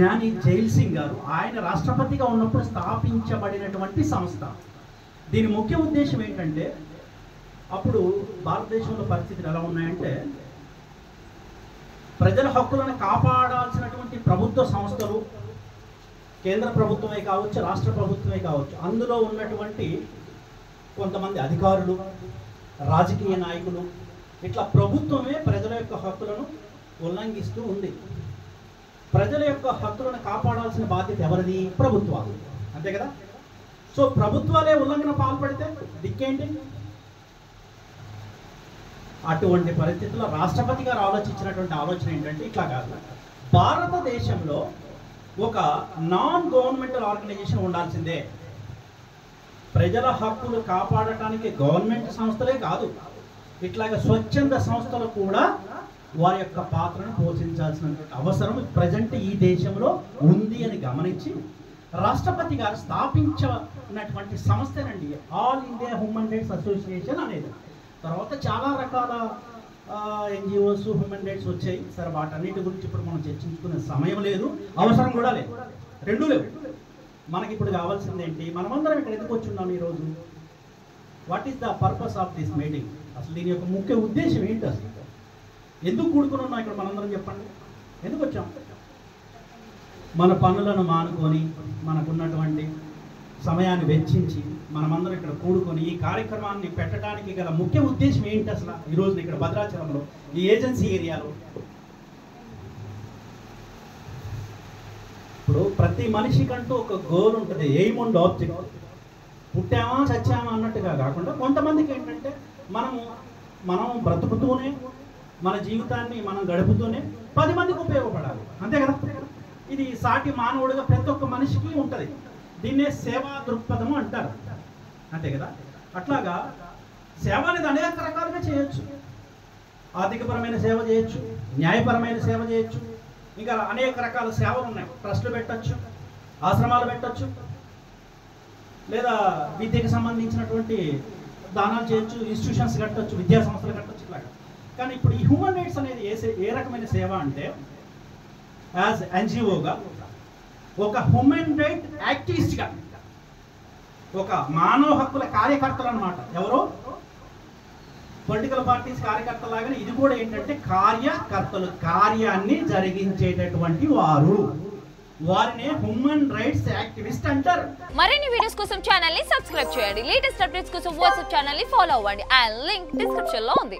జ్ఞాని జైల్ సింగ్ గారు ఆయన రాష్ట్రపతిగా ఉన్నప్పుడు స్థాపించబడినటువంటి సంస్థ. దీని ముఖ్య ఉద్దేశం ఏంటంటే, అప్పుడు భారతదేశంలో పరిస్థితులు ఎలా ఉన్నాయంటే, ప్రజల హక్కులను కాపాడాల్సినటువంటి ప్రభుత్వ సంస్థలు, కేంద్ర ప్రభుత్వమే కావచ్చు, రాష్ట్ర ప్రభుత్వమే కావచ్చు, అందులో ఉన్నటువంటి కొంతమంది అధికారులు, రాజకీయ నాయకులు, ఇట్లా ప్రభుత్వమే ప్రజల యొక్క హక్కులను ఉల్లంఘిస్తూ ఉంది. ప్రజల యొక్క హక్కులను కాపాడాల్సిన బాధ్యత ఎవరిది? ప్రభుత్వాలు, అంతే కదా. సో ప్రభుత్వాలే ఉల్లంఘన పాల్పడితే దిక్కేంటి? అటువంటి పరిస్థితుల్లో రాష్ట్రపతి గారు ఆలోచించినటువంటి ఆలోచన ఏంటంటే, ఇట్లా కాదు, భారతదేశంలో ఒక నాన్ గవర్నమెంటల్ ఆర్గనైజేషన్ ఉండాల్సిందే. ప్రజల హక్కులు కాపాడటానికి గవర్నమెంట్ సంస్థలే కాదు, ఇట్లాగే స్వచ్ఛంద సంస్థలు కూడా వారి యొక్క పాత్రను పోషించాల్సినటువంటి అవసరం ప్రజెంట్ ఈ దేశంలో ఉంది అని గమనించి రాష్ట్రపతి గారు స్థాపించినటువంటి సంస్థనండి all India human rights association అనేది. తర్వాత చాలా రకాల ఎన్జిఓస్, హ్యూమన్ రైట్స్ వచ్చాయి. సరే, వాటన్నిటి గురించి ఇప్పుడు మనం చర్చించుకునే సమయం లేదు, అవసరం కూడా లేదు, రెండూ లేవు. మనకి ఇప్పుడు కావాల్సింది ఏంటి? మనమందరం ఇక్కడ ఎందుకు వచ్చున్నాం ఈరోజు? What is the purpose of this meeting? అసలు దీని యొక్క ముఖ్య ఉద్దేశం ఏంటి? అసలు ఎందుకు కూడుకుని ఉన్నాం ఇక్కడ? మనందరం చెప్పండి, ఎందుకు వచ్చాం? మన పనులను మానుకొని, మనకున్నటువంటి సమయాన్ని వెచ్చించి మనమందరం ఇక్కడ కూడుకొని ఈ కార్యక్రమాన్ని పెట్టడానికి గల ముఖ్య ఉద్దేశం ఏంటి అసలు? ఈరోజు ఇక్కడ భద్రాచలంలో ఈ ఏజెన్సీ ఏరియాలో ఇప్పుడు ప్రతి మనిషికంటూ ఒక గోల్ ఉంటుంది, ఎయిమ్ అండ్ ఆబ్జెక్ట్. పుట్టామా చచ్చామా అన్నట్టుగా కాకుండా కొంతమందికి ఏంటంటే మనం బ్రతుకుతూనే, మన జీవితాన్ని మనం గడుపుతూనే 10 మందికి ఉపయోగపడాలి, అంతే కదా. ఇది సాటి మానవుడిగా ప్రతి ఒక్క మనిషికి ఉంటుంది. దీన్నే సేవా దృక్పథము అంటారు, అంతే కదా. అట్లాగా సేవ అనేది అనేక రకాలుగా చేయొచ్చు. ఆర్థికపరమైన సేవ చేయొచ్చు, న్యాయపరమైన సేవ చేయొచ్చు, ఇంకా అనేక రకాల సేవలు ఉన్నాయి. ట్రస్టులు పెట్టచ్చు, ఆశ్రమాలు పెట్టచ్చు, లేదా విద్యకు సంబంధించినటువంటి దానాలు చేయొచ్చు, ఇన్స్టిట్యూషన్స్ కట్టచ్చు, విద్యా సంస్థలు కట్టచ్చు, ఇట్లాగా. కానీ ఇప్పుడు ఈ హ్యూమన్ రైట్స్ అనేది ఏ రకమైన సేవ అంటే, యాజ్ ఎన్జిఓగా, ఒక హ్యూమన్ రైట్ యాక్టివిస్ట్గా, ఒక మానవ హక్కుల కార్యకర్తలు అన్నమాట. ఎవరో పొలిటికల్ పార్టీస్ కార్యకర్తలాగానే ఇది కూడా ఏంటంటే కార్యకర్తలు, కార్యాన్ని జరిగించేటటువంటి వారు, వారినే హ్యూమన్ రైట్స్ యాక్టివిస్ట్ అంటారు. మరిన్ని వీడియోస్ కోసం ఛానల్ ని సబ్స్క్రైబ్ చేయండి. లేటెస్ట్ అప్డేట్స్ కోసం వాట్సాప్ ఛానల్ ని ఫాలో అవ్వండి. ఆ లింక్ డిస్క్రిప్షన్ లో ఉంది.